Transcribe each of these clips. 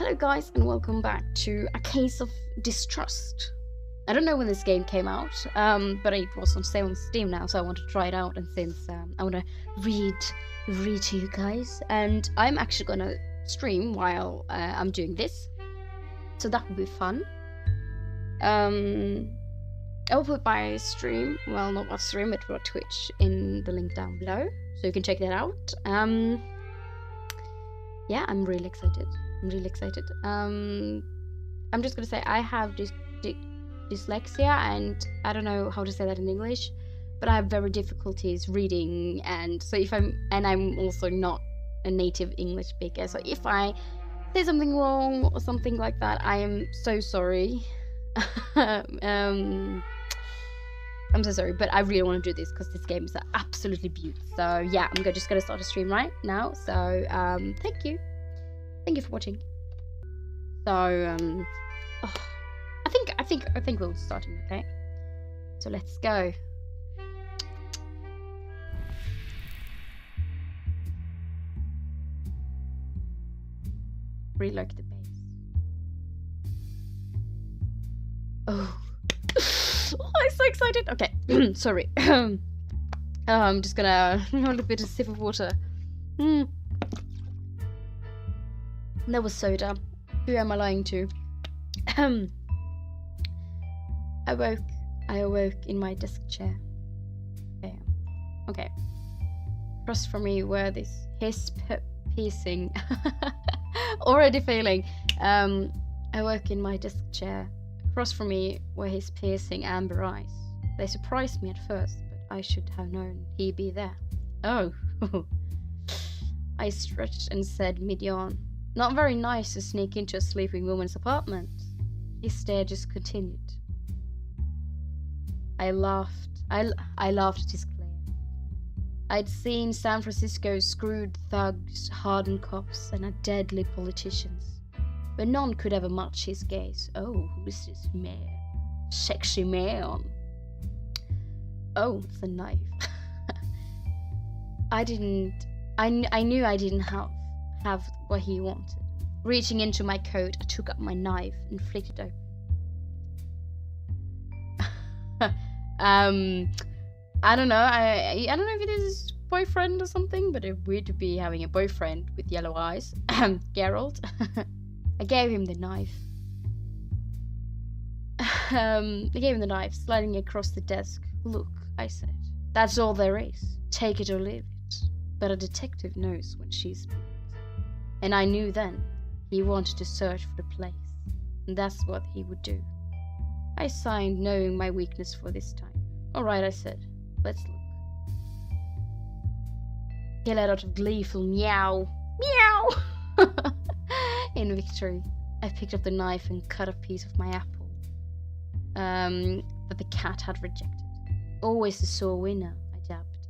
Hello guys and welcome back to A Case of Distrust. I don't know when this game came out, but it was on sale on Steam now, so I want to try it out, and since I want to read to you guys, and I'm actually gonna stream while I'm doing this, so that will be fun. I'll put my stream, well, not my stream, but my Twitch in the link down below, so you can check that out. Yeah, I'm really excited. I'm just gonna say I have dyslexia, and I don't know how to say that in English, but I have very difficulties reading, and so I'm also not a native English speaker, so if I say something wrong or something like that, I am so sorry. I'm so sorry, but I really want to do this because this game is absolutely beautiful. So yeah, I'm just gonna start a stream right now. So thank you for watching. So I think we'll start him, okay? So let's go. Really like the bass. Oh, I'm so excited. Okay, sorry. I'm just gonna hold a bit of sip of water. That was soda. Who am I lying to? I awoke in my desk chair. Okay. Across from me were his piercing. Already failing. I awoke in my desk chair. Across from me were his piercing amber eyes. They surprised me at first, but I should have known he'd be there. Oh. I stretched and said mid-yawn. Not very nice to sneak into a sleeping woman's apartment. His stare just continued. I laughed. I laughed at his glare. I'd seen San Francisco's screwed thugs, hardened cops, and deadly politicians, but none could ever match his gaze. Oh, who's this man? Sexy man. Oh, it's a knife. I knew I didn't have what he wanted. Reaching into my coat, I took up my knife and flicked it open. I don't know. I don't know if it is his boyfriend or something, but it's weird to be having a boyfriend with yellow eyes. Geralt. I gave him the knife. Sliding across the desk. Look, I said. That's all there is. Take it or leave it. But a detective knows when she speaks. And I knew then he wanted to search for the place. And that's what he would do. I signed, knowing my weakness for this time. All right, I said. Let's look. He let out a gleeful meow. Meow! In victory, I picked up the knife and cut a piece of my apple that the cat had rejected. Always the sore winner, I jabbed.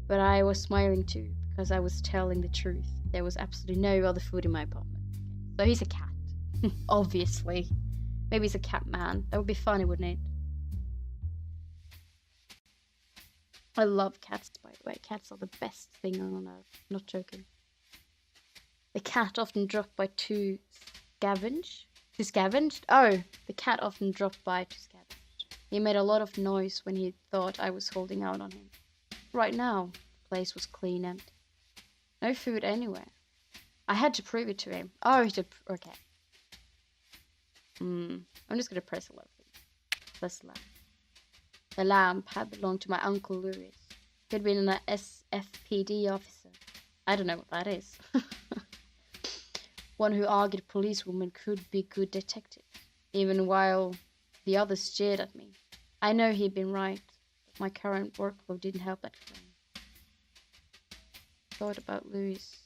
But I was smiling too, because I was telling the truth. There was absolutely no other food in my apartment. So he's a cat. Obviously. Maybe he's a cat man. That would be funny, wouldn't it? I love cats, by the way. Cats are the best thing on earth. Not joking. The cat often dropped by to scavenge? Oh, the cat often dropped by to scavenge. He made a lot of noise when he thought I was holding out on him. Right now, the place was clean empty. No food anywhere. I had to prove it to him. Oh, okay. I'm just gonna press a lot. Press lamp. The lamp had belonged to my Uncle Louis. He'd been an SFPD officer. I don't know what that is. One who argued policewomen could be good detectives, even while the others jeered at me. I know he'd been right, but my current workload didn't help that claim. Thought about Louis.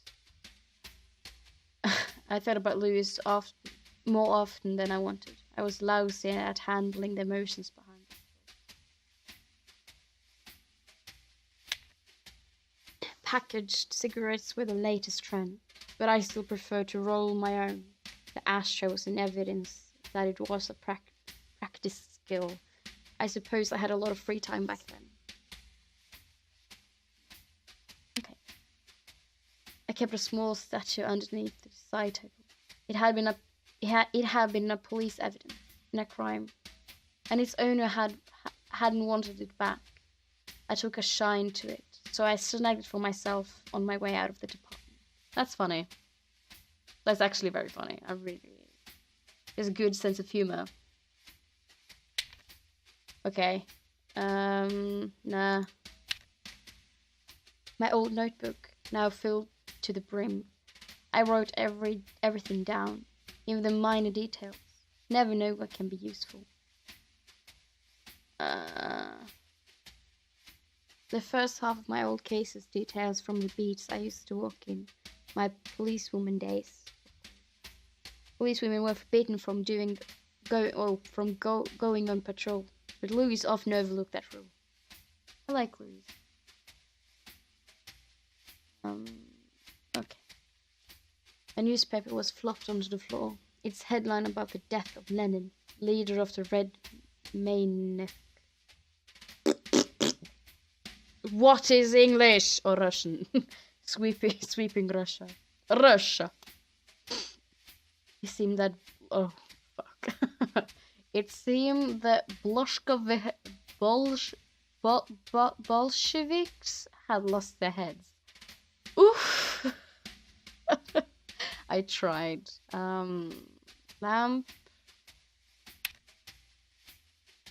I thought about Louis more often than I wanted. I was lousy at handling the emotions behind it. Packaged cigarettes were the latest trend, but I still preferred to roll my own. The ashtray was an evidence that it was a practice skill. I suppose I had a lot of free time back then. Okay. I kept a small statue underneath the side table. It had been a police evidence in a crime, and its owner hadn't wanted it back. I took a shine to it, so I snagged it for myself on my way out of the department. That's funny. That's actually very funny. There's a good sense of humor. Okay. Nah. My old notebook, now filled to the brim. I wrote everything down, even the minor details. Never know what can be useful. The first half of my old cases details from the beats I used to walk in, my policewoman days. Policewomen were forbidden from going on patrol, but Louise often overlooked that rule. I like Louise. Okay. A newspaper was flopped onto the floor, its headline about the death of Lenin, leader of the Red Maniac. What is English or Russian? Sweeping Russia. Russia. It seemed that it seemed that Bolsheviks had lost their heads. Oof. I tried. Lamp.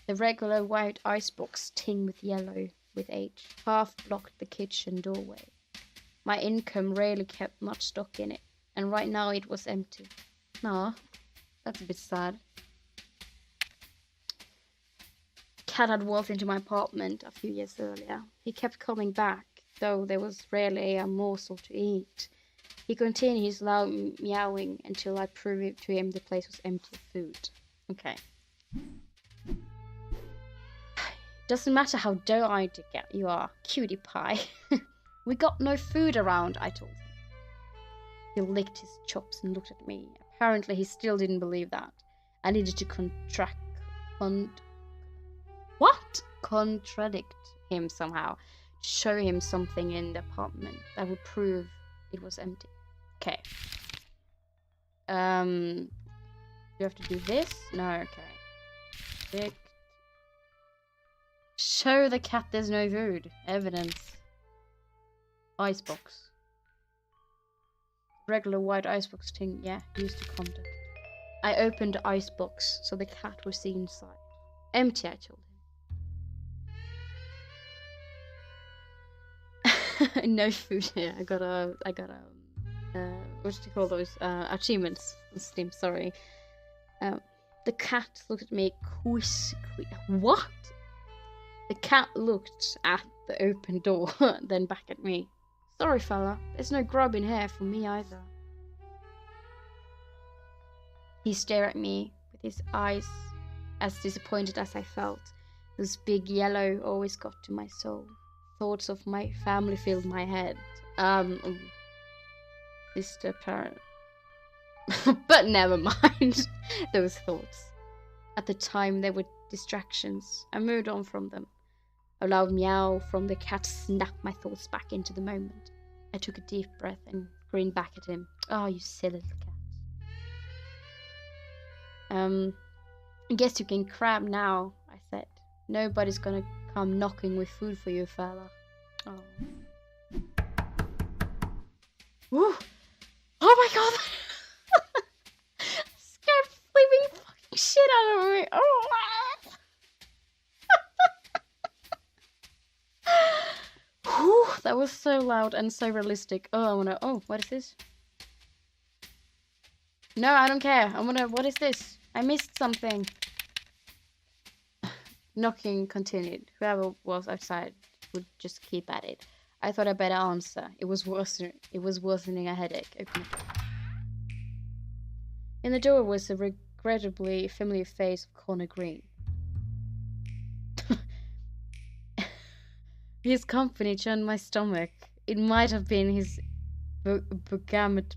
The regular white icebox tinged with yellow with age half blocked the kitchen doorway. My income rarely kept much stock in it, and right now it was empty. Nah, that's a bit sad. Cat had walked into my apartment a few years earlier. He kept coming back, though there was rarely a morsel to eat. He continued his loud meowing until I proved to him the place was empty of food. Okay. Doesn't matter how doe-eyed you are, cutie pie. We got no food around, I told him. He licked his chops and looked at me. Apparently he still didn't believe that. I needed to contradict him somehow. Show him something in the apartment that would prove it was empty. Okay. You have to do this? No, okay. Show the cat there's no food. Evidence. Icebox. Regular white icebox thing, yeah, used to contact. I opened the icebox so the cat would see inside. Empty, I told him. No food here. I got a what do you call those? Achievements on Steam, sorry. The cat looked at me what? The cat looked at the open door, then back at me. Sorry, fella, there's no grub in here for me either. He stared at me with his eyes as disappointed as I felt. Those big yellow always got to my soul. Thoughts of my family filled my head. Sister, parent. But never mind those thoughts. At the time, they were distractions. I moved on from them. A loud meow from the cat snapped my thoughts back into the moment. I took a deep breath and grinned back at him. Oh, you silly little cat. I guess you can crab now, I said. Nobody's gonna come knocking with food for you, fella. Oh. Woo! Oh my god! Scared flipping fucking shit out of me. Oh! Whew, that was so loud and so realistic. Oh, I wanna. Oh, what is this? No, I don't care. I wanna. What is this? I missed something. Knocking continued. Whoever was outside would just keep at it. I thought I'd better answer. It was worsening a headache. Open the door. In the door was a regrettably familiar face of Connor Green. His company churned my stomach. It might have been his bergamot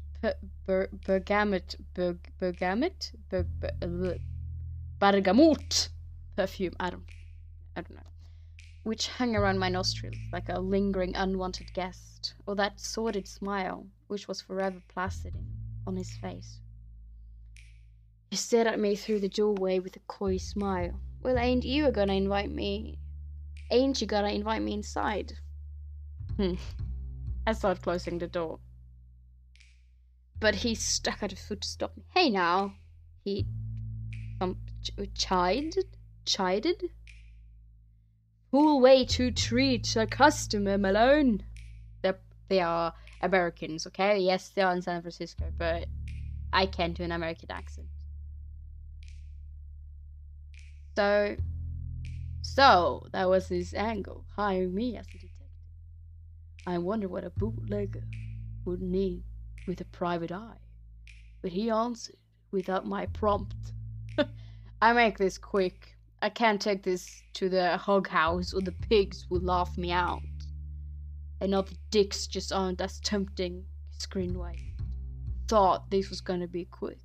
perfume. I don't know. Which hung around my nostrils like a lingering unwanted guest, or that sordid smile which was forever placid on his face. He stared at me through the doorway with a coy smile. Well, ain't you gonna invite me? Ain't you gonna invite me inside? I started closing the door. But he stuck out a foot to stop me. Hey now, he chided? Cool way to treat a customer, Malone. They are Americans, okay? Yes, they are in San Francisco, but I can't do an American accent. So that was his angle, hiring me as a detective. I wonder what a bootlegger would need with a private eye. But he answered without my prompt. I make this quick. I can't take this to the hog house or the pigs will laugh me out. And other dicks just aren't as tempting, screen white. Thought this was gonna be quick,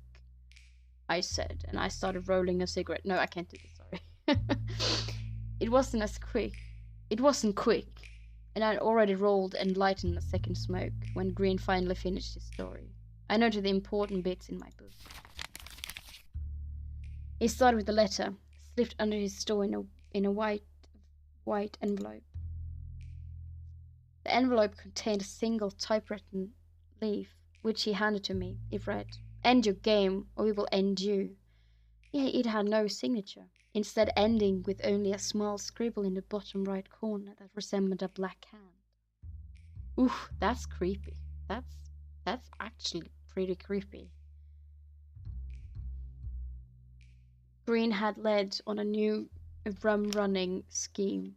I said, and I started rolling a cigarette. No, I can't do this, sorry. It wasn't quick, and I'd already rolled and lightened a second smoke when Green finally finished his story. I noted the important bits in my book. He started with the letter, slipped under his store in a white envelope. The envelope contained a single typewritten leaf, which he handed to me. It read, "End your game, or we will end you." Yeah, it had no signature, instead ending with only a small scribble in the bottom right corner that resembled a black hand. Oof, that's creepy. That's actually pretty creepy. Green had led on a new rum-running scheme,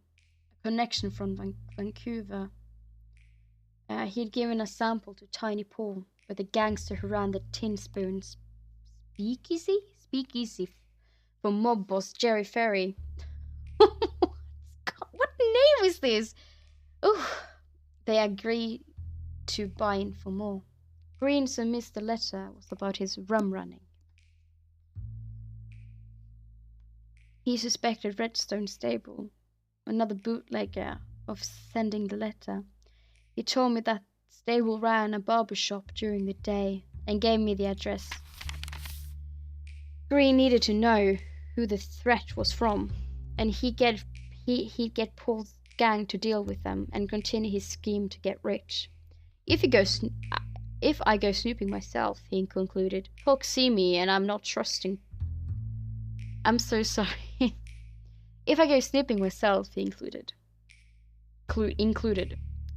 a connection from Vancouver. He'd given a sample to Tiny Paul, with the gangster who ran the Tin Spoon Speakeasy for mob boss Jerry Ferry. What name is this? Ooh. They agreed to buy in for more. Green missed the letter was about his rum running. He suspected Redstone Stable, another bootlegger, of sending the letter. He told me that stable ran a barber shop during the day and gave me the address. Green needed to know who the threat was from, and he'd get Paul's gang to deal with them and continue his scheme to get rich. If I go snooping myself, he concluded, folks see me and I'm not trusting. I'm so sorry. If I go snooping myself, he included.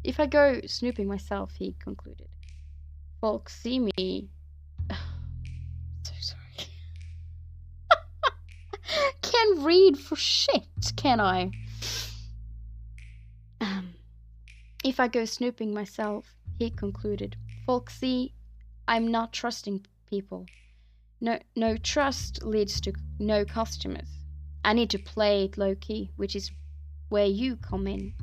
If I go snooping myself, he concluded. Folks see me. So sorry. Can't read for shit, can I? If I go snooping myself, he concluded. Folks see I'm not trusting people. No trust leads to no customers. I need to play it low-key, which is where you come in.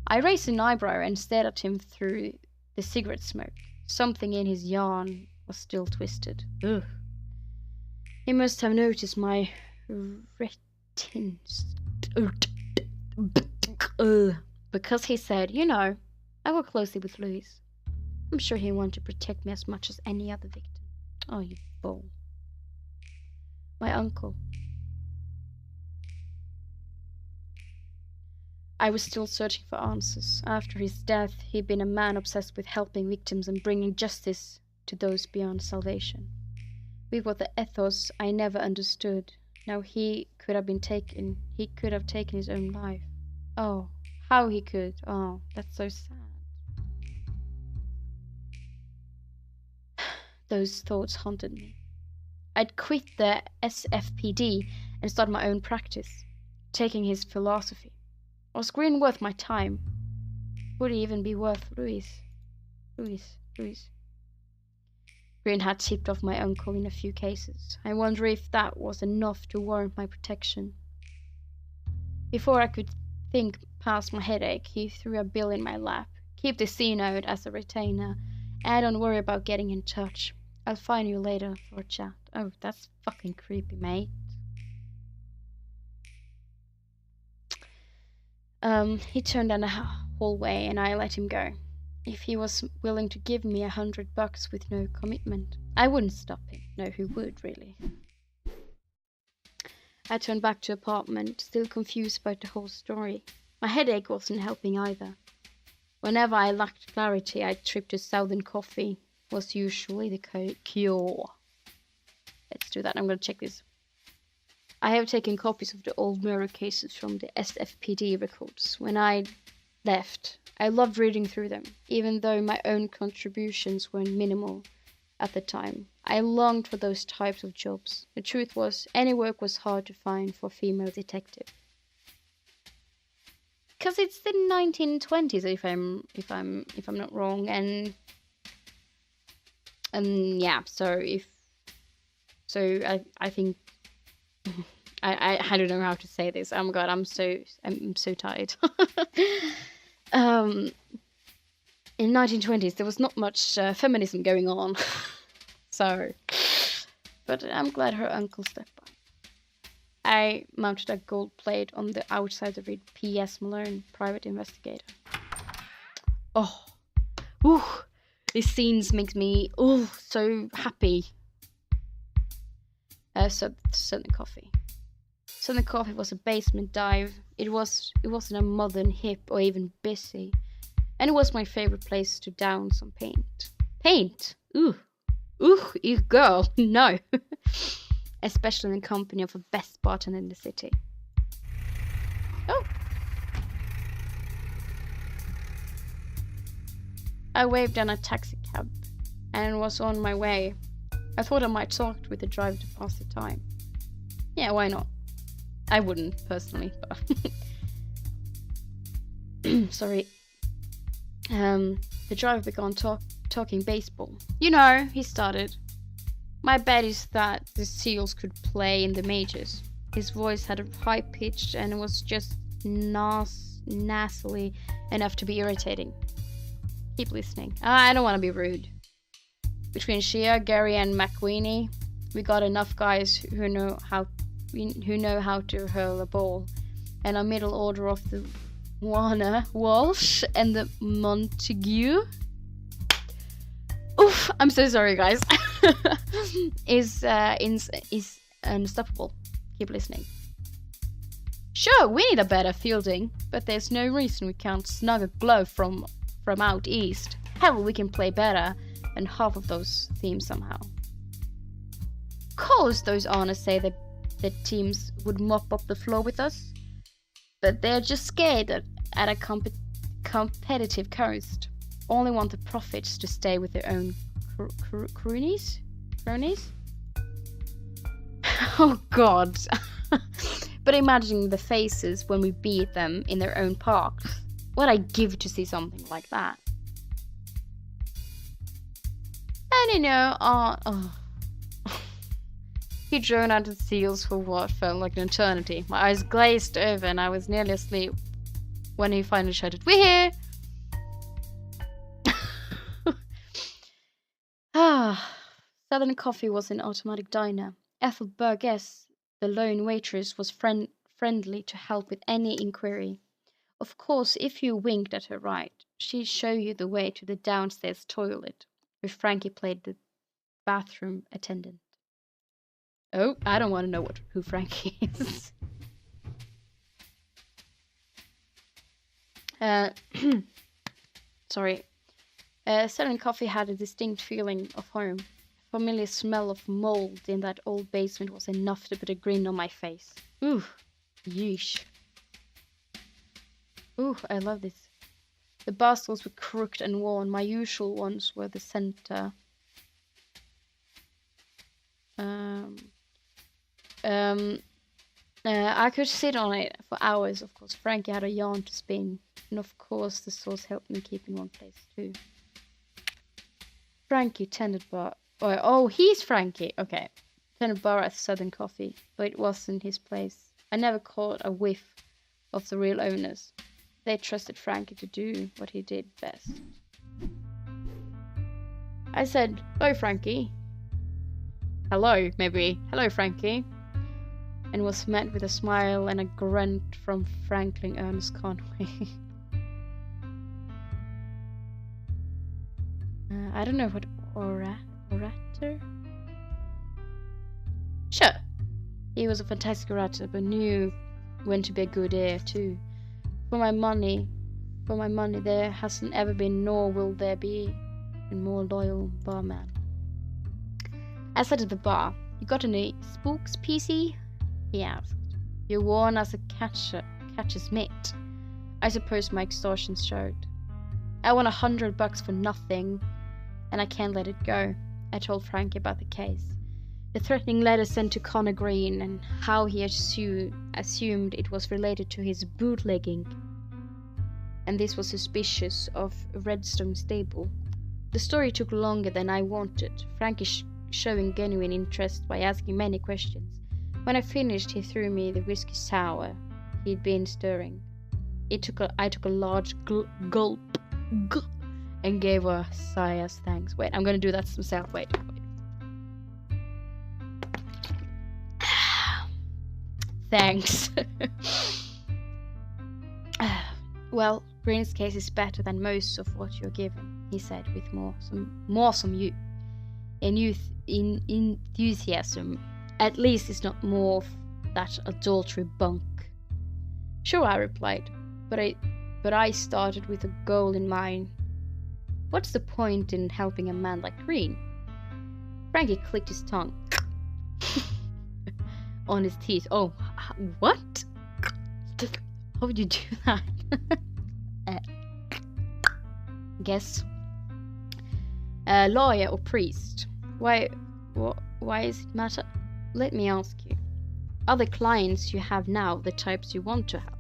I raised an eyebrow and stared at him through the cigarette smoke. Something in his yarn was still twisted. Ugh. He must have noticed my retins. Because he said, you know, I work closely with Louis. I'm sure he wanted to protect me as much as any other victim. Oh, you fool. My uncle. I was still searching for answers. After his death, he'd been a man obsessed with helping victims and bringing justice to those beyond salvation. With what the ethos I never understood. Now he could have taken his own life. Oh, how he could. Oh, that's so sad. Those thoughts haunted me. I'd quit the SFPD and start my own practice, taking his philosophy. Was Green worth my time? Would he even be worth Louis? Green had tipped off my uncle in a few cases. I wonder if that was enough to warrant my protection. Before I could think past my headache, he threw a bill in my lap. Keep the C-note as a retainer, and don't worry about getting in touch. I'll find you later for a chat. Oh, that's fucking creepy, mate. He turned down the hallway and I let him go. If he was willing to give me $100 with no commitment, I wouldn't stop him. No, who would, really? I turned back to apartment, still confused about the whole story. My headache wasn't helping either. Whenever I lacked clarity, I tripped to Southern Coffee. Was usually the cure. Let's do that. I'm going to check this. I have taken copies of the old murder cases from the SFPD records. When I left, I loved reading through them, even though my own contributions were minimal at the time. I longed for those types of jobs. The truth was, any work was hard to find for a female detective. Because it's the 1920s, if I'm not wrong, and yeah. I think I don't know how to say this. Oh my god, I'm so tired. In 1920s, there was not much feminism going on. So, but I'm glad her uncle stepped by. I mounted a gold plate on the outside to read P.S. Malone, private investigator. Oh, ooh, these scenes make me so happy. Southern Coffee. Southern Coffee was a basement dive. It wasn't a modern, hip, or even busy. And it was my favorite place to down some paint. Paint? Ooh, you girl, no. Especially in the company of the best bartender in the city. Oh. I waved down a taxi cab and was on my way. I thought I might talk with the driver to pass the time. Yeah, why not? I wouldn't, personally, but... Sorry. The driver began talking baseball. You know, he started. My bet is that the Seals could play in the majors. His voice had a high pitch and it was just nasally enough to be irritating. Keep listening. I don't want to be rude. Between Shea, Gary, and McWeeny, we got enough guys who know how to hurl a ball, and a middle order of the Warner, Walsh, and the Montague. Oof! I'm so sorry, guys. is unstoppable. Keep listening. Sure, we need a better fielding, but there's no reason we can't snug a glove from out east. Hell, we can play better than half of those teams somehow. Of course, those honors say that the teams would mop up the floor with us, but they're just scared at a competitive coast. Only want the profits to stay with their own cronies? Oh god. But imagine the faces when we beat them in their own parks. What I'd give to see something like that. And you know, he droned out the Seals for what felt like an eternity. My eyes glazed over and I was nearly asleep when he finally shouted, "We're here!" Southern Coffee was an automatic diner. Ethel Burgess, the lone waitress, was friendly to help with any inquiry. Of course, if you winked at her right, she'd show you the way to the downstairs toilet, where Frankie played the bathroom attendant. Oh, I don't want to know who Frankie is. Sorry. Southern Coffee had a distinct feeling of home. A familiar smell of mold in that old basement was enough to put a grin on my face. Ooh, yeesh. Ooh, I love this. The bar stools were crooked and worn. My usual ones were the center. I could sit on it for hours, of course. Frankie had a yarn to spin. And of course, the sauce helped me keep in one place, too. Frankie tended bar. Oh, he's Frankie. Okay. Tended bar at Southern Coffee. But it wasn't his place. I never caught a whiff of the real owners. They trusted Frankie to do what he did best. I said, "Hello, Frankie." Hello, maybe. "Hello, Frankie." And was met with a smile and a grunt from Franklin Ernest Conway. I don't know what orator? Sure. He was a fantastic writer, but knew when to be a good heir too. For my money, there hasn't ever been, nor will there be, a more loyal barman. I sat at the bar. You got any spooks, PC? He asked. You're worn as a catcher's mitt. I suppose my extortion showed. I won $100 for nothing, and I can't let it go. I told Frankie about the case. The threatening letter sent to Connor Green, and how he assumed it was related to his bootlegging. And this was suspicious of Redstone Stable. The story took longer than I wanted, Frankie showing genuine interest by asking many questions. When I finished, he threw me the whiskey sour he'd been stirring. I took a large gulp and gave a sigh as thanks. Wait, I'm gonna do that myself. Wait. Thanks. Well, Green's case is better than most of what you're given, he said with enthusiasm. At least it's not more of that adultery bunk. Sure, I replied, but I started with a goal in mind. What's the point in helping a man like Green? Frankie clicked his tongue on his teeth. Oh, what? How would you do that? Guess. Lawyer or priest? Why does it matter? Let me ask you. Are the clients you have now the types you want to have?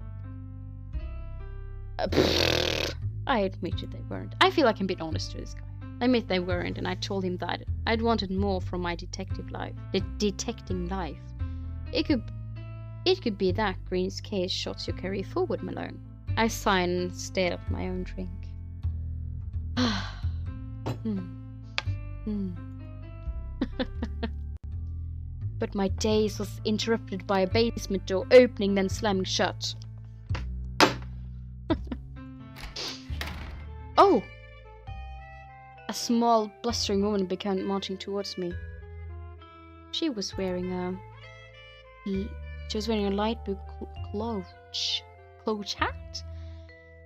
I admitted they weren't. I feel like I'm being honest with this guy. I admit they weren't, and I told him that I'd wanted more from my detecting life. It could be that Green's case shots your career forward, Malone. I sighed and stared at my own drink. But my daze was interrupted by a basement door opening, then slamming shut. Oh! A small, blustering woman began marching towards me. She was wearing a light blue cloche hat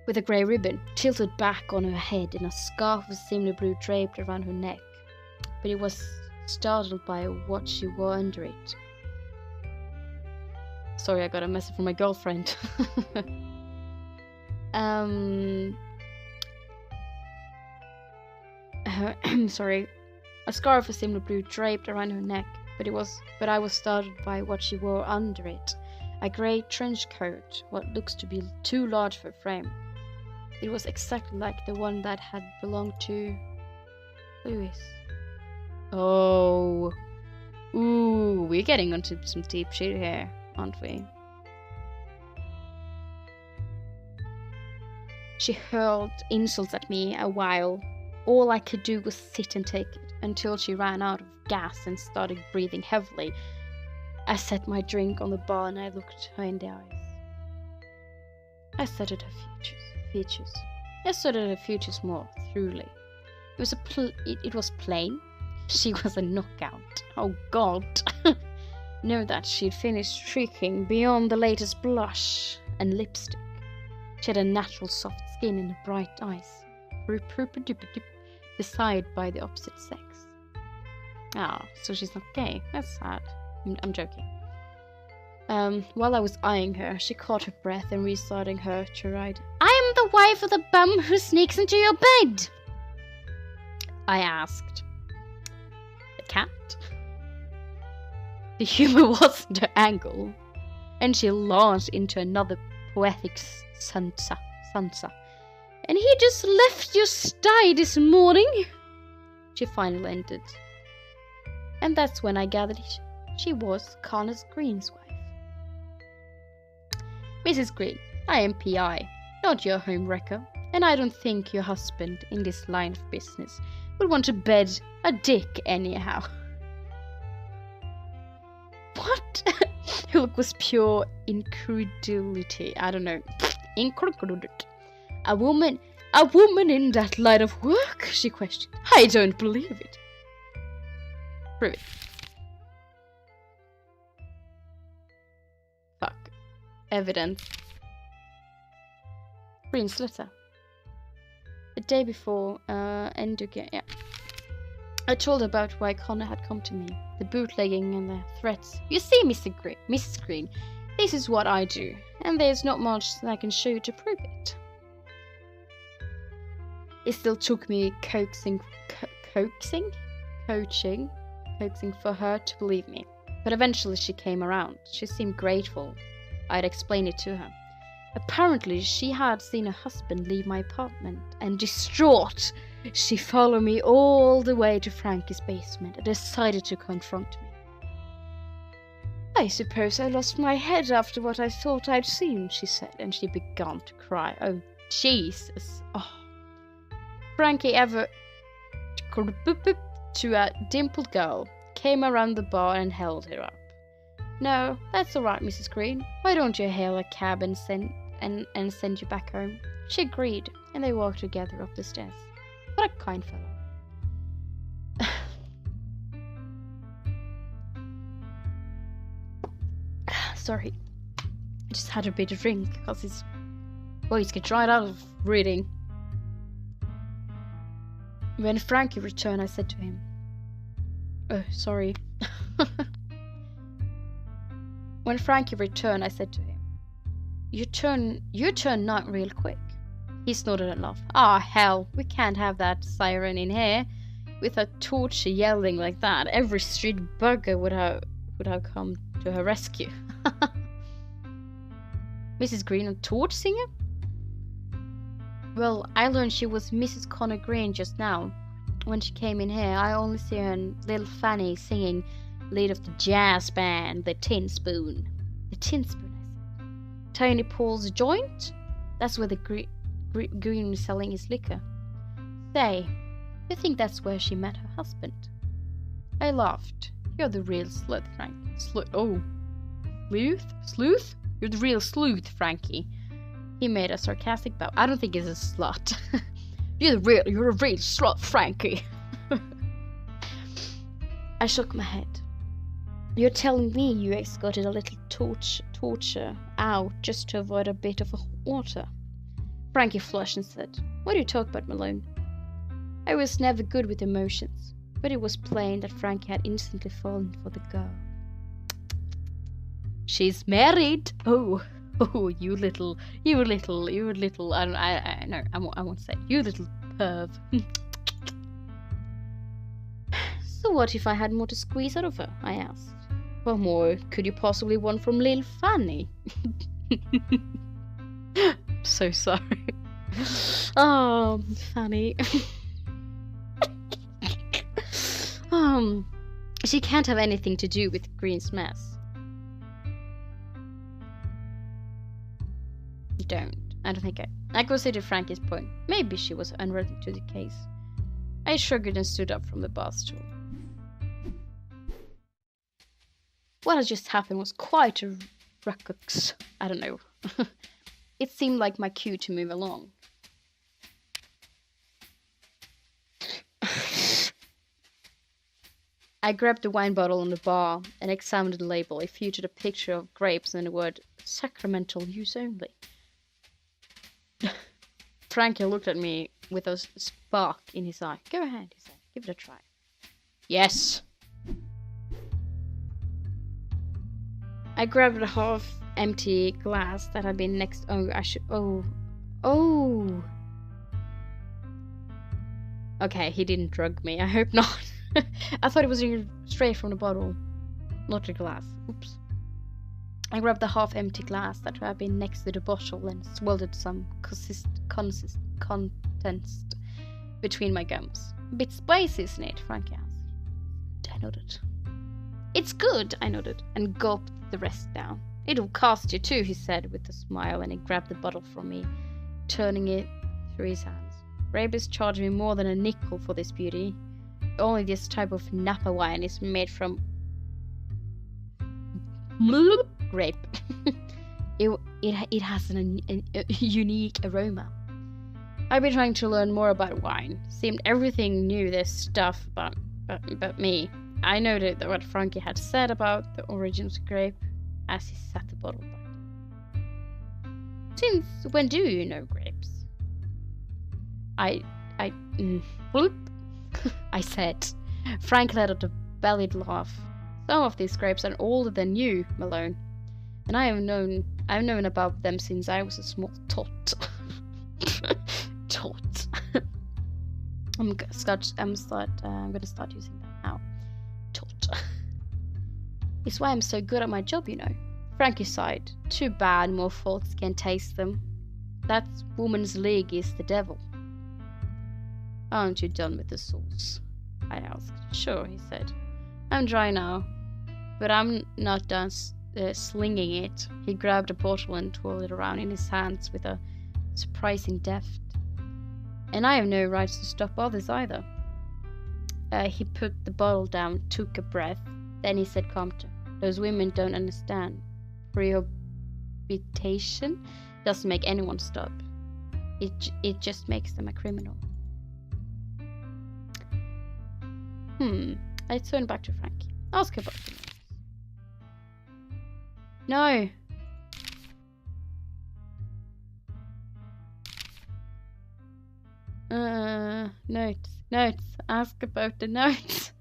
with a grey ribbon tilted back on her head, and a scarf of similar blue draped around her neck. But he was startled by what she wore under it. Sorry, I got a message from my girlfriend. Sorry. A scarf of similar blue draped around her neck, but I was startled by what she wore under it. A grey trench coat, what looks to be too large for a frame. It was exactly like the one that had belonged to Lewis. Oh. Ooh, we're getting onto some deep shit here, aren't we? She hurled insults at me a while. All I could do was sit and take it, until she ran out of gas and started breathing heavily. I set my drink on the bar and I looked her in the eyes. I studied her features. I studied her features more thoroughly. It was plain. She was a knockout. Oh God. Know that she'd finished streaking beyond the latest blush and lipstick. She had a natural soft skin and bright eyes, desired by the opposite sex. Ah, so she's not gay. That's sad. I'm joking. While I was eyeing her, she caught her breath and restarting her tirade. I am the wife of the bum who sneaks into your bed, I asked. The cat? The humor wasn't her angle, and she launched into another poetic stanza. And he just left your sty this morning, she finally ended. And that's when I gathered she was Connor Green's wife. Mrs. Green, I am PI, not your home wrecker, and I don't think your husband in this line of business would want to bed a dick anyhow. What? Her look was pure incredulity. I don't know. Incredulity. A woman in that line of work? She questioned. I don't believe it. Prove it. evidence. Green's letter. The day before, yeah. I told her about why Connor had come to me, the bootlegging and the threats. You see, Mrs. Green, this is what I do, and there's not much that I can show you to prove it. It still took me coaxing for her to believe me. But eventually she came around. She seemed grateful I'd explained it to her. Apparently she had seen her husband leave my apartment, and distraught, she followed me all the way to Frankie's basement and decided to confront me. I suppose I lost my head after what I thought I'd seen, she said, and she began to cry. Oh, Jesus. Oh. Frankie ever to a dimpled girl, came around the bar and held her up. No, that's all right, Mrs. Green. Why don't you hail a cab and send you back home? She agreed, and they walked together up the stairs. What a kind fellow. Sorry, I just had a bit of drink because his voice gets right out of reading. When Frankie returned, I said to him, "Oh, sorry." When Frankie returned, I said to him, You turn night real quick." He snorted and laughed. "Ah, hell, we can't have that siren in here. With a torch yelling like that, every street bugger would have come to her rescue." Mrs. Green, a torch singer? Well, I learned she was Mrs. Connor Green just now. When she came in here, I only see her and little Fanny singing lead of the jazz band, the Tin Spoon. The Tin Spoon, I said. Tiny Paul's joint? That's where the Green was selling his liquor. Say, you think that's where she met her husband? I laughed. You're the real sleuth, Frank. Oh. Sleuth? You're the real sleuth, Frankie. He made a sarcastic bow. I don't think he's a slut. You're a real slut, Frankie. I shook my head. You're telling me you escorted a little torture out just to avoid a bit of water? Frankie flushed and said, "What do you talk about, Malone?" I was never good with emotions, but it was plain that Frankie had instantly fallen for the girl. She's married. Oh, you little. I won't say. You little perv. So what if I had more to squeeze out of her? I asked. What more could you possibly want from Lil Fanny? So sorry. Oh, Fanny. She can't have anything to do with Green's mess. I don't think I considered Frankie's point. Maybe she was unworthy to the case. I shrugged and stood up from the bar stool. What had just happened was quite a ruckus. I don't know. It seemed like my cue to move along. I grabbed the wine bottle on the bar and examined the label. It featured a picture of grapes and the word "sacramental use only." Frankie looked at me with a spark in his eye. "Go ahead," he said. "Give it a try." "Yes." I grabbed a half-empty glass that had been next. Oh. Okay, he didn't drug me. I hope not. I thought it was straight from the bottle, not the glass. Oops. I grabbed the half-empty glass that had been next to the bottle and swallowed some contents between my gums. "A bit spicy, isn't it?" Frankie asked. I nodded. "It's good," I nodded, and gulped the rest down. "It'll cost you too," he said with a smile, and he grabbed the bottle from me, turning it through his hands. "Rabies charged me more than a nickel for this beauty. Only this type of Napa wine is made from grape. It has a unique aroma. I've been trying to learn more about wine. Seemed everything knew this stuff about me. I noted that what Frankie had said about the origins of grape as he set the bottle back. Since when do you know grapes? Whoop, I said. Frank let out a bellied laugh. Some of these grapes are older than you, Malone. And I've known about them since I was a small tot. Tot. I'm gonna start using that now. Tot. It's why I'm so good at my job, you know. Frankie sighed. Too bad more folks can taste them. That woman's league is the devil. Aren't you done with the sauce? I asked. Sure, he said. I'm dry now, but I'm not done slinging it. He grabbed a bottle and twirled it around in his hands with a surprising deft. And I have no right to stop others either. He put the bottle down, took a breath, then he said calmly, those women don't understand. Prohibition doesn't make anyone stop. It just makes them a criminal. I turned back to Frankie. Ask about the notes. No. Notes. Ask about the notes.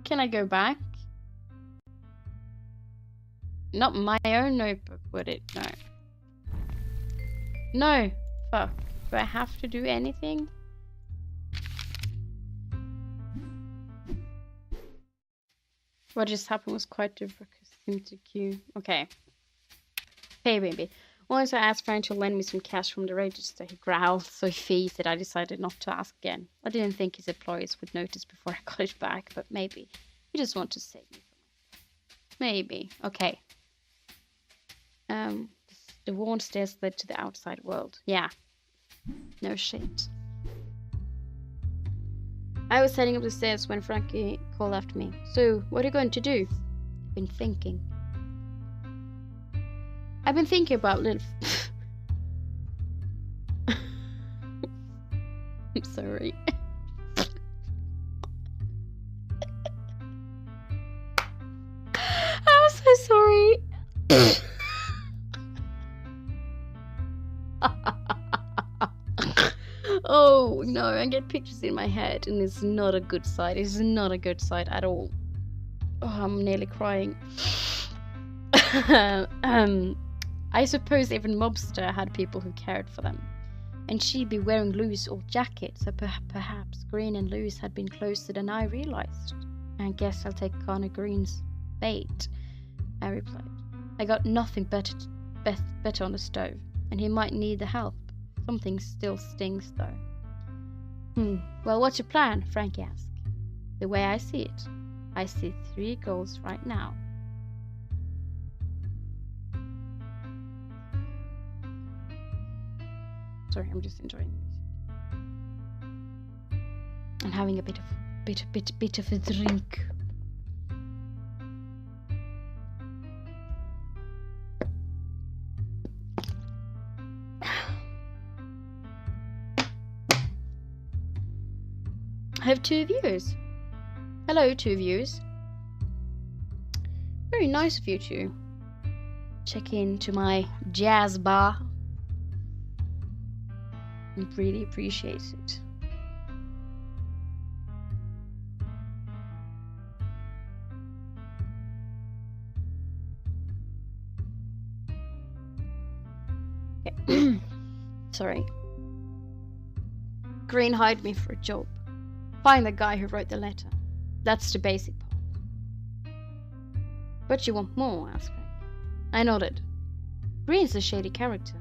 Can I go back? Not my own notebook, would it? No. No. Fuck. Do I have to do anything? What just happened was quite difficult to queue. Okay. Hey, baby. Once I asked Frank to lend me some cash from the register, he growled so fierce that I decided not to ask again. I didn't think his employers would notice before I got it back, but maybe. He just wanted to save me from myself. Maybe. Okay. The worn stairs led to the outside world. Yeah. No shit. I was heading up the stairs when Frankie called after me. So, what are you going to do? I've been thinking. I've been thinking about little... I'm sorry. I'm so sorry. Oh no, I get pictures in my head and it's not a good sight. It's not a good sight at all. Oh, I'm nearly crying. I suppose even Mobster had people who cared for them. And she'd be wearing loose old jackets, so perhaps Green and Lewis had been closer than I realized. I guess I'll take Connor Green's bait, I replied. I got nothing better on the stove, and he might need the help. Something still stings, though. Well, what's your plan? Frankie asked. The way I see it, I see 3 goals right now. Sorry, I'm just enjoying the music. I'm having a bit of a drink. I have 2 viewers. Hello, 2 viewers. Very nice of you to check into my jazz bar. I really appreciate it. Okay. Sorry. Green hired me for a job. Find the guy who wrote the letter. That's the basic part. But you want more? Asked Frank. I nodded. Green's a shady character.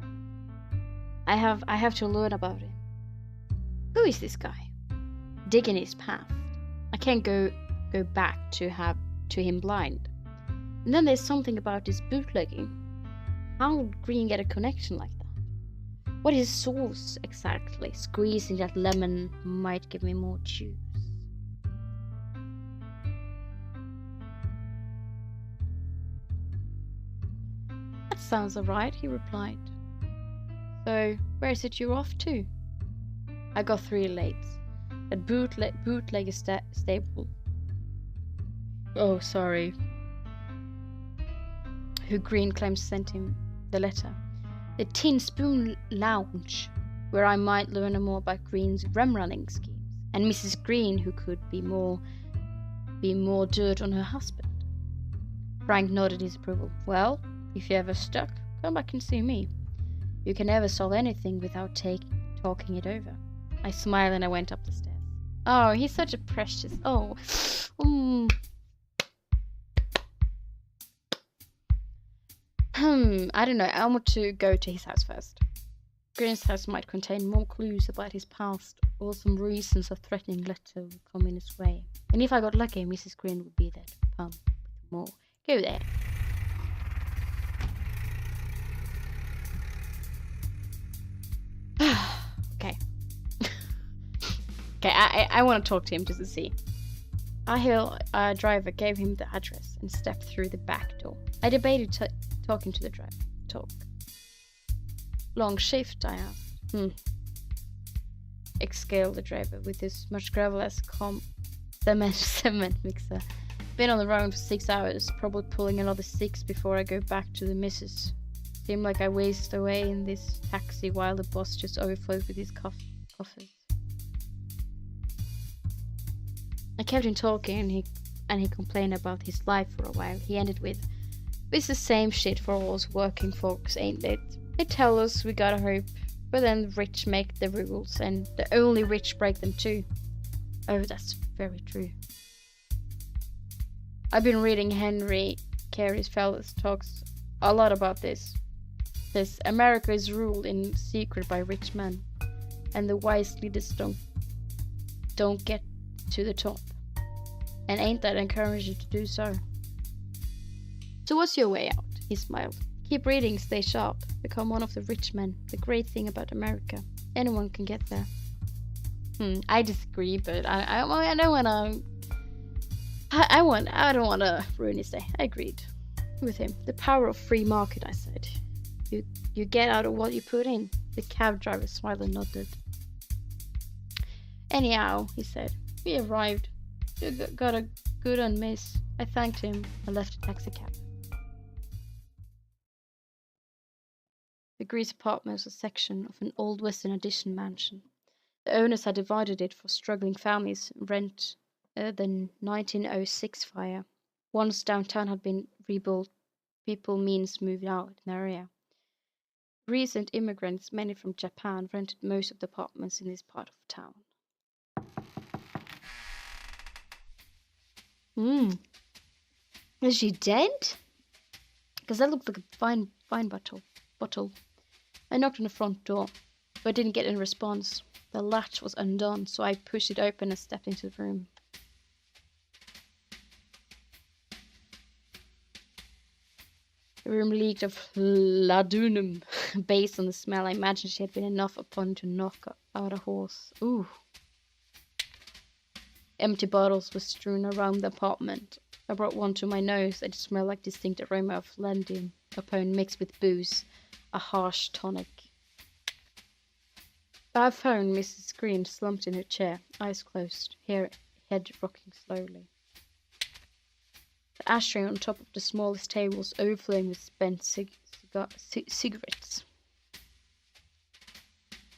I have to learn about him. Who is this guy? Digging his past. I can't go back to him blind. And then there's something about this bootlegging. How would Green get a connection like that? What is his source exactly? Squeezing that lemon might give me more juice. That sounds alright, he replied. So, where is it you're off to? I got 3 lates. At bootlegger stable. Oh, sorry. who Green claims sent him the letter. The Tin Spoon Lounge, where I might learn more about Green's rum-running schemes, and Mrs. Green, who could be more dirt on her husband. Frank nodded his approval. Well, if you're ever stuck, come back and see me. You can never solve anything without talking it over. I smiled and I went up the stairs. Oh, he's such a precious... Oh. I don't know. I want to go to his house first. Green's house might contain more clues about his past, or some reasons a threatening letter would come in his way. And if I got lucky, Mrs. Green would be there to pump with more. Go there. Okay. Okay, I want to talk to him just to see. Our driver gave him the address and stepped through the back door. I debated talking to the driver. Long shift, I asked. Exhaled the driver with as much gravel as cement mixer. Been on the road for 6 hours, probably pulling another 6 before I go back to the missus. Seemed like I waste away in this taxi while the boss just overflowed with his coffers. I kept him talking and he complained about his life for a while. He ended with, "It's the same shit for all us working folks, ain't it? They tell us we gotta hope, but then the rich make the rules, and the only rich break them too." Oh, that's very true. I've been reading Henry Carey's fellas talks a lot about this. Says America is ruled in secret by rich men, and the wise leaders don't get to the top. And ain't that encourage you to do so? So what's your way out? He smiled. Keep reading, stay sharp, become one of the rich men. The great thing about America, anyone can get there. I disagree, but I don't wanna. I don't wanna ruin his day. I agreed with him. The power of free market, I said. You get out of what you put in. The cab driver smiled and nodded. Anyhow, he said, we arrived. You got a good one, miss. I thanked him and left the taxicab. The Grease apartment was a section of an old Western addition mansion. The owners had divided it for struggling families, rent the 1906 fire. Once downtown had been rebuilt, people means moved out in the area. Recent immigrants, many from Japan, rented most of the apartments in this part of town. Is she dead? Because that looked like a fine bottle. I knocked on the front door, but I didn't get any response. The latch was undone, so I pushed it open and stepped into the room. The room leaked of laudanum. Based on the smell, I imagined she had been enough upon to knock out a horse. Ooh. Empty bottles were strewn around the apartment. I brought one to my nose. It smelled like distinct aroma of laudanum upon mixed with booze, a harsh tonic. I found Mrs. Green slumped in her chair, eyes closed, head rocking slowly. The ashtray on top of the smallest table was overflowing with spent cigarettes.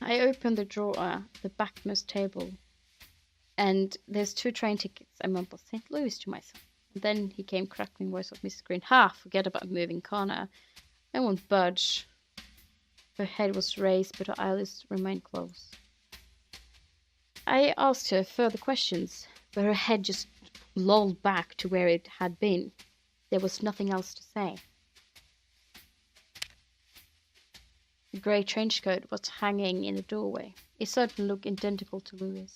I opened the drawer at the backmost table, and there's 2 train tickets. I mumbled St. Louis to myself. And then he came crackling voice of Mrs. Green. Forget about moving Connor. I won't budge. Her head was raised, but her eyelids remained closed. I asked her further questions, but her head just lolled back to where it had been. There was nothing else to say. The grey trench coat was hanging in the doorway. It certainly looked identical to Louis.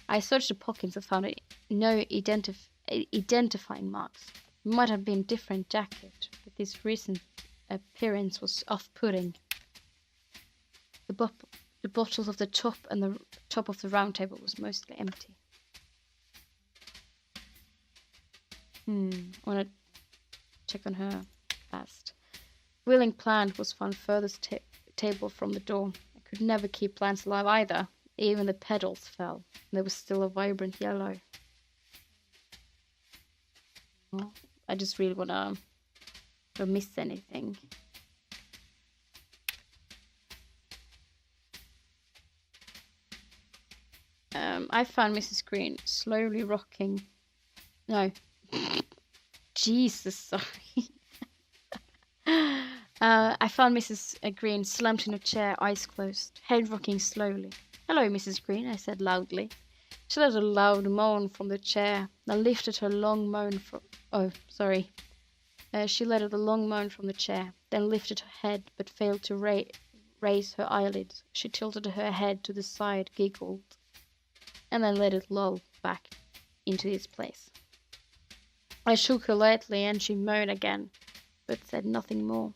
I searched the pockets and found no identifying marks. It might have been a different jacket, but this recent appearance was off-putting. The bottles of the top and the top of the round table was mostly empty. I want to check on her last. Willing plant was found furthest table from the door. I could never keep plants alive either. Even the petals fell. There was still a vibrant yellow. Well, I just really want to or miss anything. I found Mrs. Green slowly rocking. No. Jesus, sorry. I found Mrs. Green slumped in a chair, eyes closed, head rocking slowly. "Hello, Mrs. Green," I said loudly. She let a loud moan from the chair, then lifted her long moan from... Oh, sorry. She let out a long moan from the chair, then lifted her head, but failed to raise her eyelids. She tilted her head to the side, giggled, and then let it loll back into its place. I shook her lightly, and she moaned again, but said nothing more.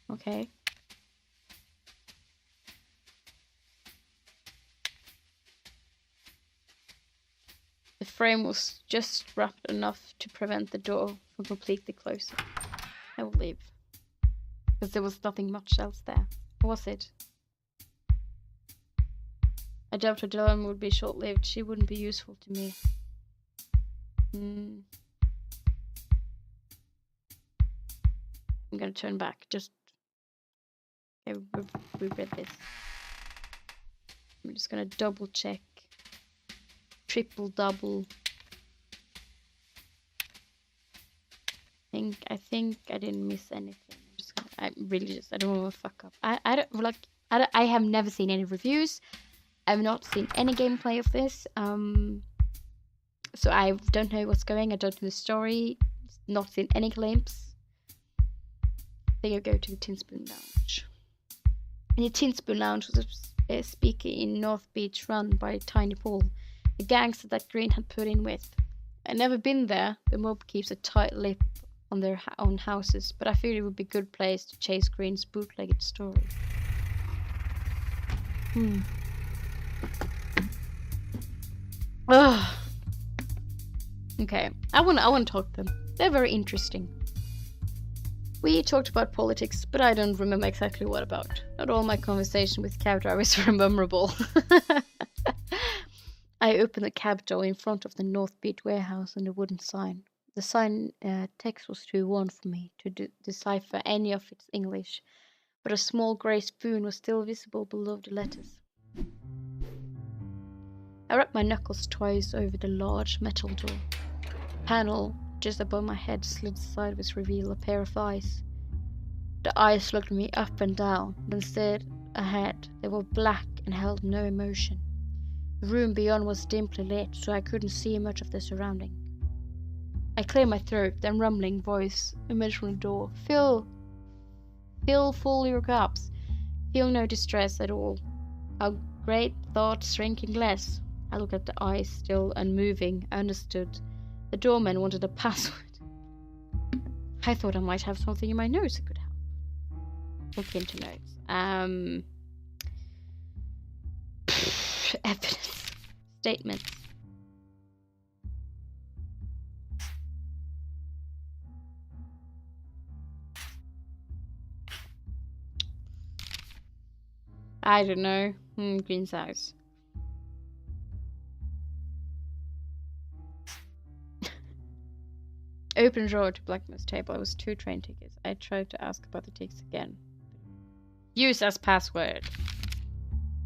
Okay. The frame was just wrapped enough to prevent the door from completely closing. I will leave. Because there was nothing much else there. Or was it? I doubt her dilemma would be short-lived. She wouldn't be useful to me. I'm gonna turn back. Just... Okay, we read this. I'm just gonna double check. Triple double. I think I didn't miss anything. I don't want to fuck up. I have never seen any reviews. I've not seen any gameplay of this. So I don't know what's going. I don't know the story. Not seen any claims. I think I'll go to the Tin Spoon Lounge. And the Tin Spoon Lounge was a speaker in North Beach run by Tiny Paul, the gangster that Green had put in with. I'd never been there. The mob keeps a tight lip on their own houses, but I feel it would be a good place to chase Green's bootlegged story. Ugh. Okay, I want to talk to them. They're very interesting. We talked about politics, but I don't remember exactly what about. Not all my conversation with cab drivers were memorable. I opened the cab door in front of the North Beach warehouse and the wooden sign. The sign text was too worn for me to decipher any of its English, but a small grey spoon was still visible below the letters. I rubbed my knuckles twice over the large metal door. The panel just above my head slid sideways to reveal a pair of eyes. The eyes looked me up and down, then stared ahead. They were black and held no emotion. The room beyond was dimly lit, so I couldn't see much of the surrounding. I cleared my throat, then rumbling voice emerged from the door. Fill full your cups. Feel no distress at all. Our great thoughts shrinking less. I looked at the eyes, still unmoving. I understood. The doorman wanted a password. I thought I might have something in my nose that could help. Look into notes. Evidence. Statements. I don't know. Green's house. Open drawer to Blackmore's table. It was 2 train tickets. I tried to ask about the tickets again. Use as password.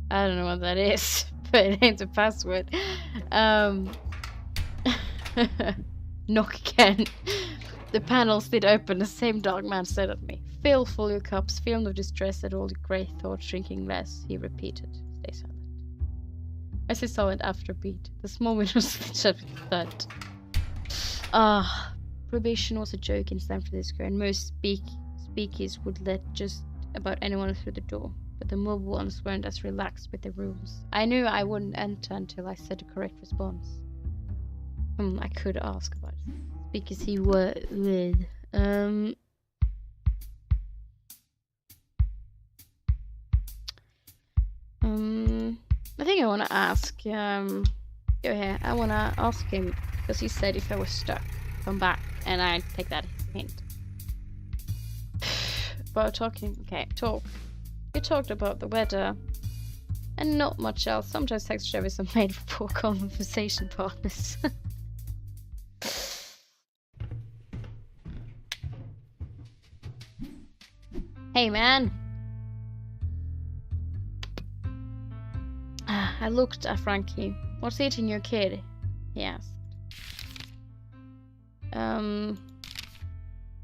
I don't know what that is, but it ain't a password. Knock again. The panel slid open. The same dark man stared at me. Fill full your cups. Feel no distress at all. The grey thoughts shrinking less. He repeated. Stay silent. I stay silent after a beat. The small window slid shut with a thud. Prohibition was a joke in San Francisco, and most speakeasies would let just about anyone through the door. But the mob ones weren't as relaxed with the rules. I knew I wouldn't enter until I said the correct response. I could ask about it. Speakeasy with. I think I want to ask. Go here. I want to ask him because he said if I was stuck, come back, and I take that as a hint. About talking. Okay, talk. We talked about the weather and not much else. Sometimes text drivers are made for poor conversation partners. Hey, man. I looked at Frankie. What's eating your kid? He asked.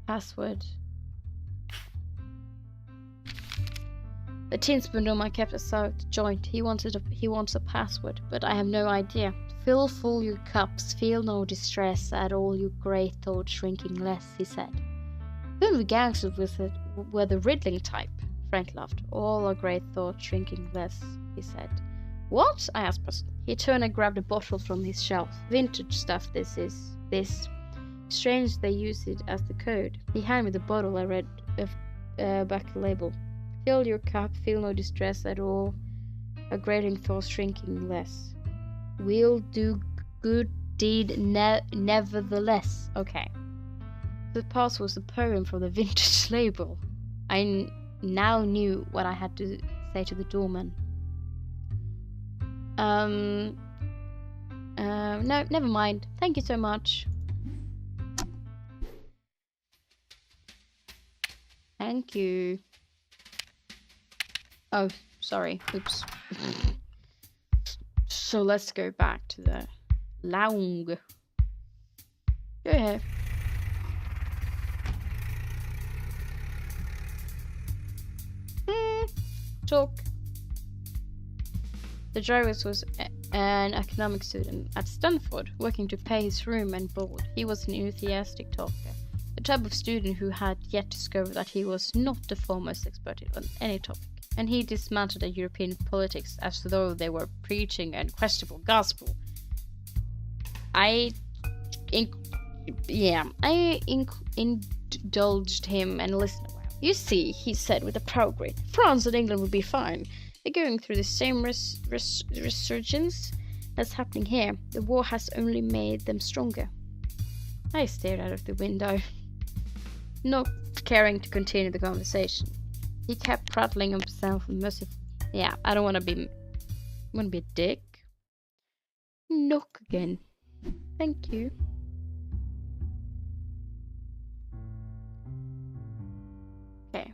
Password. The tin spoon I kept aside joint. He wants a password, but I have no idea. Fill full your cups, feel no distress at all, you great thought shrinking less, he said. Then we gangsters were the riddling type, Frank laughed. All our great thought shrinking less, he said. What? I asked puzzled. He turned and grabbed a bottle from his shelf. Vintage stuff this is. Strange they use it as the code. He handed me the bottle. I read back the label. Fill your cup, feel no distress at all, a grating thought shrinking less. We'll do good deed nevertheless. Okay. The pass was a poem from the vintage label. I now knew what I had to say to the doorman. No, never mind. Thank you so much. Thank you. Oh, sorry. Oops. So let's go back to the lounge. Go ahead. Talk. The Jarvis was an economics student at Stanford, working to pay his room and board. He was an enthusiastic talker, the type of student who had yet discovered that he was not the foremost expert on any topic, and he dismantled the European politics as though they were preaching an unquestionable gospel. I indulged him and listened a while. You see, he said with a proud grin, France and England would be fine. They're going through the same resurgence that's happening here. The war has only made them stronger. I stared out of the window, not caring to continue the conversation. He kept prattling himself and merciful. Yeah, I don't want to be a dick. Knock again. Thank you. Okay.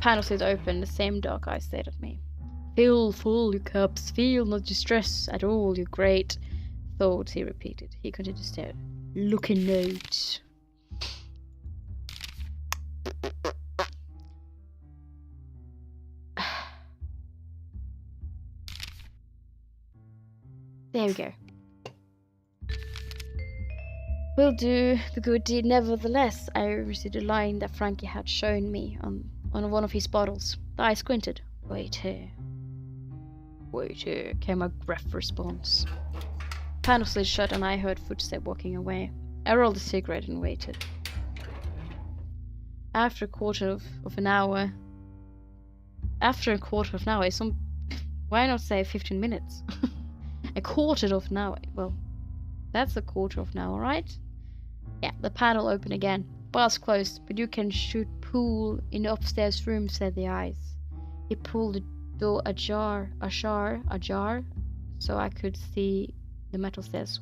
Panel slid open. The same dark eyes stared at me. Fill full your cups. Feel no distress at all, you great thoughts, he repeated. He continued to stare. Look a note. There we go. We'll do the good deed nevertheless. I received a line that Frankie had shown me on one of his bottles. I squinted. Wait here, came a gruff response. Panel slid shut and I heard footsteps walking away. I rolled a cigarette and waited. After a quarter of an hour, why not say 15 minutes? A quarter of an hour. Well, that's a quarter of an hour, right? Yeah, the panel opened again. Bar's closed, but you can shoot pool in the upstairs room, said the eyes. He pulled the door ajar, so I could see the metal stairs.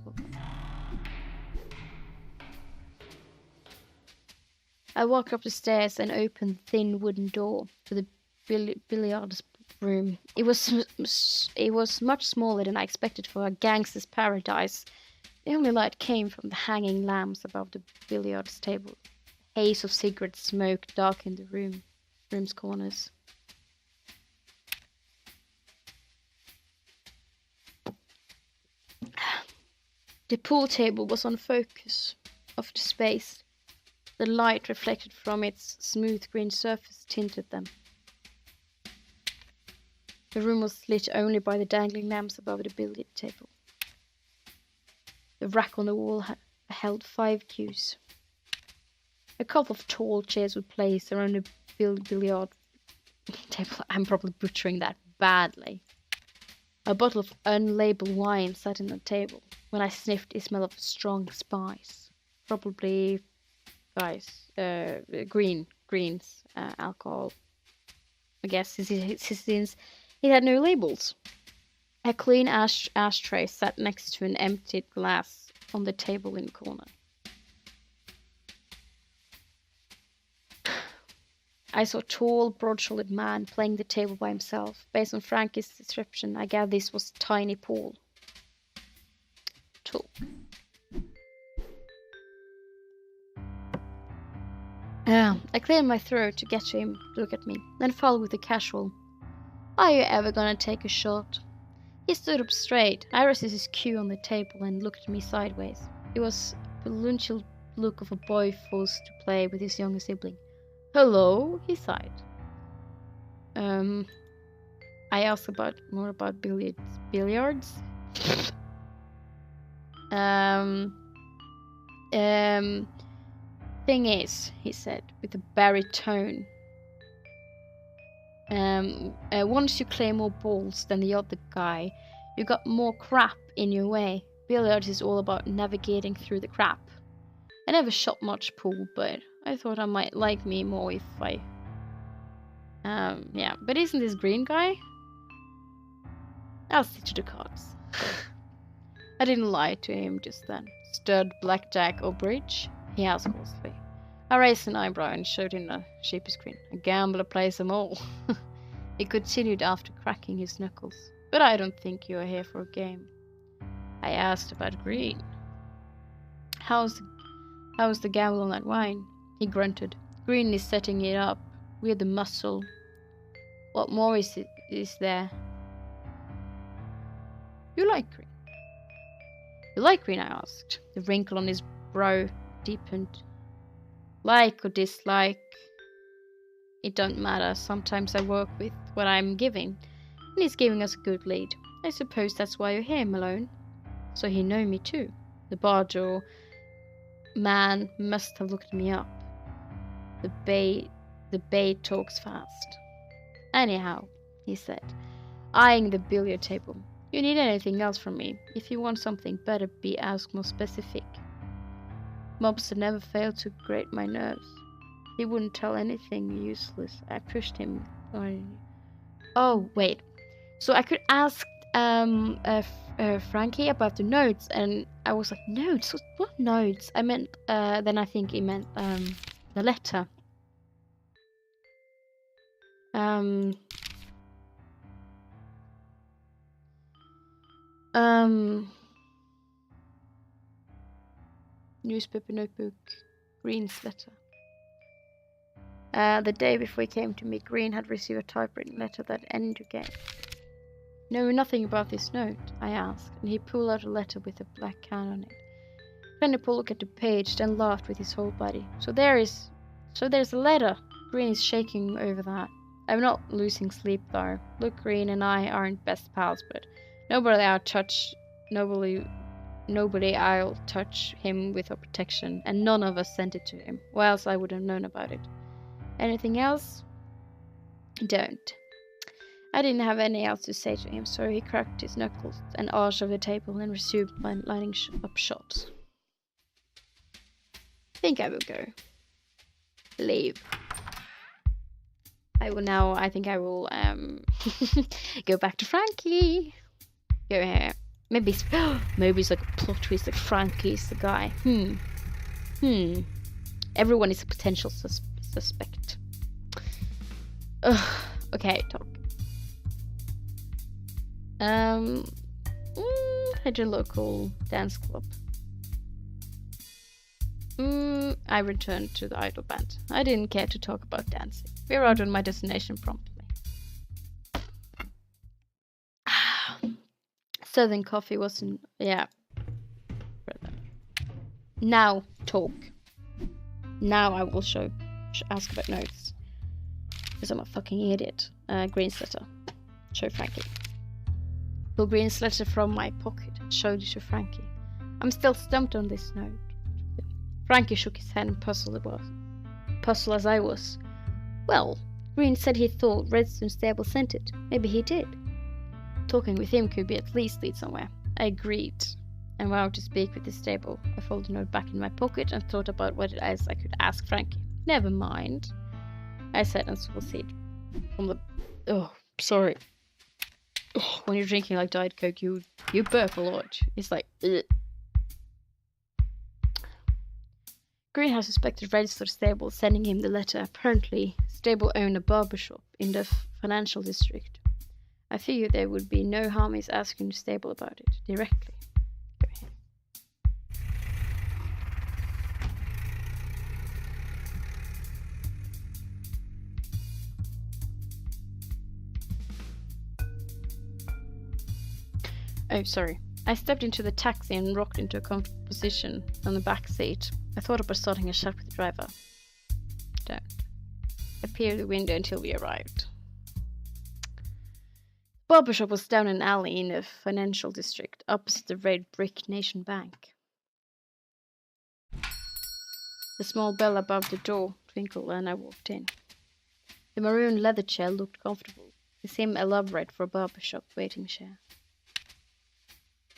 I walked up the stairs and opened the thin wooden door to the billiards room. It was much smaller than I expected for a gangster's paradise. The only light came from the hanging lamps above the billiards table. A haze of cigarette smoke darkened the room's corners. The pool table was on focus of the space. The light reflected from its smooth green surface tinted them. The room was lit only by the dangling lamps above the billiard table. The rack on the wall held 5 cues. A couple of tall chairs were placed around the billiard table. I'm probably butchering that badly. A bottle of unlabeled wine sat on the table. When I sniffed, it smelled of strong spice. Probably, greens, alcohol. I guess since it had no labels. A clean ashtray sat next to an emptied glass on the table in the corner. I saw a tall, broad-shouldered man playing the table by himself. Based on Frankie's description, I gathered this was a tiny pool. Talk. I cleared my throat to get to him to look at me, then followed with a casual, "Are you ever gonna take a shot?" He stood up straight. I rested his cue on the table and looked at me sideways. It was the lunchal look of a boy forced to play with his younger sibling. "Hello," he sighed. I asked more about billiards. Thing is, he said with a baritone, once you clear more balls than the other guy, you got more crap in your way. Billiards is all about navigating through the crap. I never shot much pool, but I thought I might like me more if I... yeah, but isn't this green guy? I'll stick to the cards. I didn't lie to him just then. Stud, blackjack, or bridge? He asked hoarsely. I raised an eyebrow and showed him a sheepish grin. A gambler plays them all. He continued after cracking his knuckles. But I don't think you are here for a game. I asked about green. How's the gamble on that wine? He grunted. Green is setting it up. We're the muscle. What more is there? You like green? You like green? I asked. The wrinkle on his brow deepened. Like or dislike, it don't matter. Sometimes I work with what I'm giving, and he's giving us a good lead. I suppose that's why you're here, Malone. So he know me too. The barjaw man must have looked me up. The bay talks fast. Anyhow, he said, eyeing the billiard table. You need anything else from me? If you want something, better be asked more specific. Mobster never failed to grate my nerves. He wouldn't tell anything useless. I pushed him. Oh, wait. So I could ask Frankie about the notes, and I was like, notes? What notes? I meant, then I think he meant the letter. Newspaper notebook, Green's letter. The day before he came to me, Green had received a typewritten letter that ended the game. Know nothing about this note? I asked, and he pulled out a letter with a black can on it. Pennypool looked at the page, then laughed with his whole body. So there's a letter. Green is shaking over that. I'm not losing sleep though. Look, Green and I aren't best pals, but nobody I'll touch him with our protection, and none of us sent it to him, or else I would have known about it. Anything else? Don't. I didn't have anything else to say to him, so he cracked his knuckles and arched over the table and resumed lining up shots. Think I will go. Leave. I think I will go back to Frankie. Go here. Maybe it's like a plot twist, like Frankie's the guy. Everyone is a potential suspect. Okay, talk. At your local dance club. I returned to the idol band. I didn't care to talk about dancing. We arrived on my destination promptly. Southern coffee wasn't... Yeah. Now, talk. Now I will ask about notes. Because I'm a fucking idiot. Green's letter. Show Frankie. Pull Green's letter from my pocket and showed it to Frankie. I'm still stumped on this note. Frankie shook his head and puzzled as I was. Well, Green said he thought Redstone Stable sent it. Maybe he did. Talking with him could be at least lead somewhere. I agreed, and vowed to speak with the stable. I folded the note back in my pocket and thought about what it is I could ask Frankie. Never mind, I said and swallowed from the... Oh, sorry. Oh, when you're drinking like Diet Coke, you burp a lot. It's like... Ugh. Greenhouse suspected registered stable sending him the letter. Apparently, stable owned a barbershop in the financial district. I figured there would be no harm in asking the stable about it directly. Go ahead. Oh, sorry. I stepped into the taxi and rocked into a comfortable position on the back seat. I thought about starting a chat with the driver. Don't. I peered the window until we arrived. The barbershop was down an alley in the financial district, opposite the red brick Nation Bank. The small bell above the door twinkled and I walked in. The maroon leather chair looked comfortable. It seemed elaborate for a barbershop waiting chair.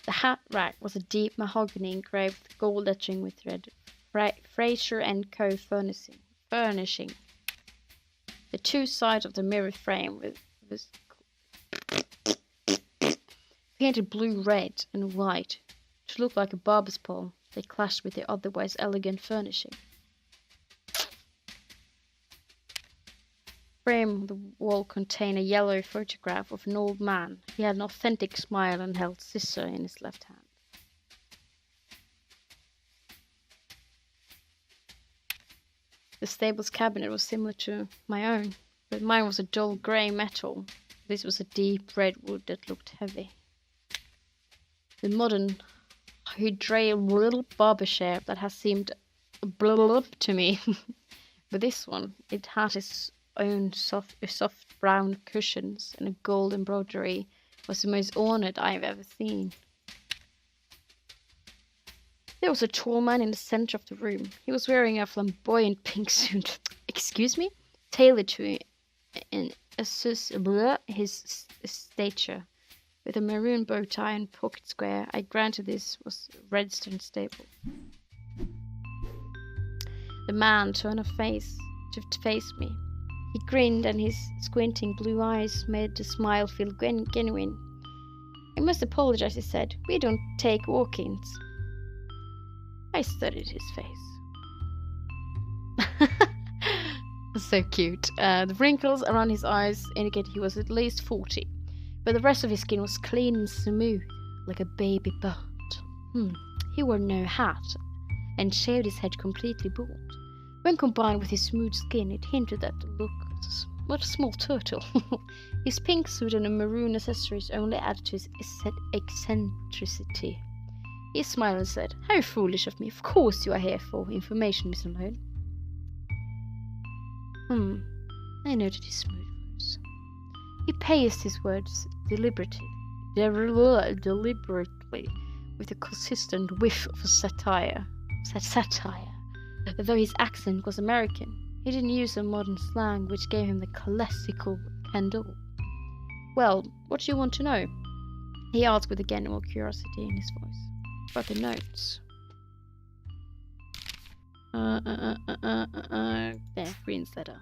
The hat rack was a deep mahogany engraved with gold etching with red Fraser & Co. furnishing. The two sides of the mirror frame was painted blue, red, and white to look like a barber's pole. They clashed with the otherwise elegant furnishing. The frame of the wall contained a yellow photograph of an old man. He had an authentic smile and held scissor in his left hand. The stable's cabinet was similar to my own, but mine was a dull grey metal. This was a deep red wood that looked heavy. The modern hydraulic barber chair that has seemed blub to me, but this one, it had its own soft brown cushions and a gold embroidery, was the most ornate I've ever seen. There was a tall man in the center of the room. He was wearing a flamboyant pink suit, tailored to his stature, with a maroon bow tie and pocket square. I granted this was Redstone stable. The man turned to face me. He grinned, and his squinting blue eyes made the smile feel genuine. I must apologize, he said. We don't take walk-ins. I studied his face. So cute. The wrinkles around his eyes indicated he was at least 40, but the rest of his skin was clean and smooth, like a baby butt. He wore no hat and shaved his head completely bald. When combined with his smooth skin, it hinted at the look of a small turtle. His pink suit and the maroon accessories only added to his eccentricity. He smiled and said, "How foolish of me. Of course you are here for information, Miss Malone." I noted his smooth voice. He paced his words deliberately, with a consistent whiff of satire. Though his accent was American, he didn't use a modern slang which gave him the classical candor. "Well, what do you want to know?" he asked with a genuine curiosity in his voice. "About the notes." There, Green's letter.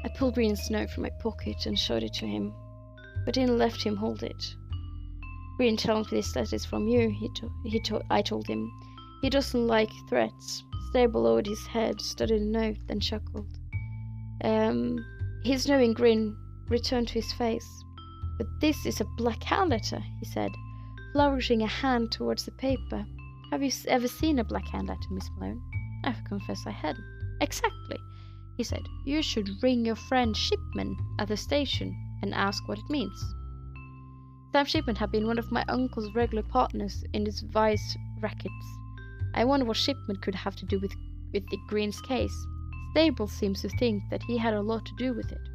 I pulled Green's note from my pocket and showed it to him, but didn't let him hold it. "Green tells me this letter is from you," I told him. "He doesn't like threats." Stable lowered his head, studied the note, then chuckled. His knowing grin returned to his face. "But this is a black hand letter," he said, flourishing a hand towards the paper. "Have you ever seen a black hand letter, Miss Malone?" I confess I hadn't. "Exactly," he said. "You should ring your friend Shipman at the station and ask what it means." Sam Shipman had been one of my uncle's regular partners in his vice rackets. I wonder what Shipman could have to do with the Green's case. Stable seems to think that he had a lot to do with it.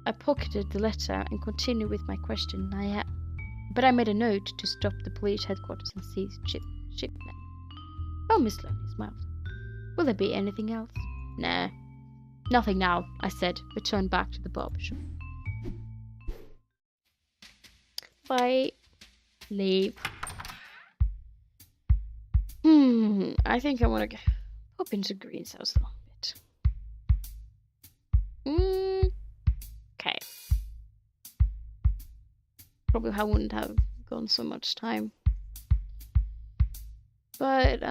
I pocketed the letter and continued with my question. But I made a note to stop the police headquarters and seize Shipman. "Oh, Miss Malone," he smiled. "Will there be anything else?" "Nah, nothing now," I said, returned back to the barbershop. Bye. Leave. I think I want to pop into Green's house a little bit. Okay. Probably I wouldn't have gone so much time. But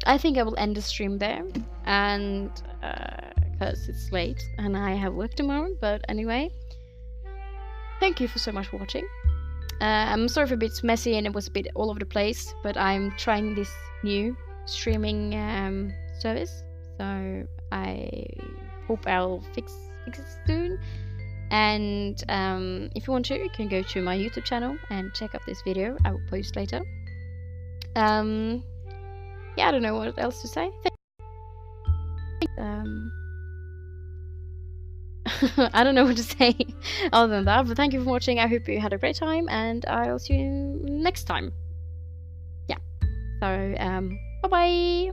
I think I will end the stream there, and because it's late and I have work tomorrow. But anyway, thank you for so much for watching. I'm sorry if a bit messy and it was a bit all over the place, but I'm trying this new streaming service, so I hope I'll fix it soon. And if you want to, you can go to my YouTube channel and check out this video. I will post later. Yeah, I don't know what else to say. I don't know what to say other than that, but thank you for watching. I hope you had a great time, and I'll see you next time. Yeah. So, bye bye.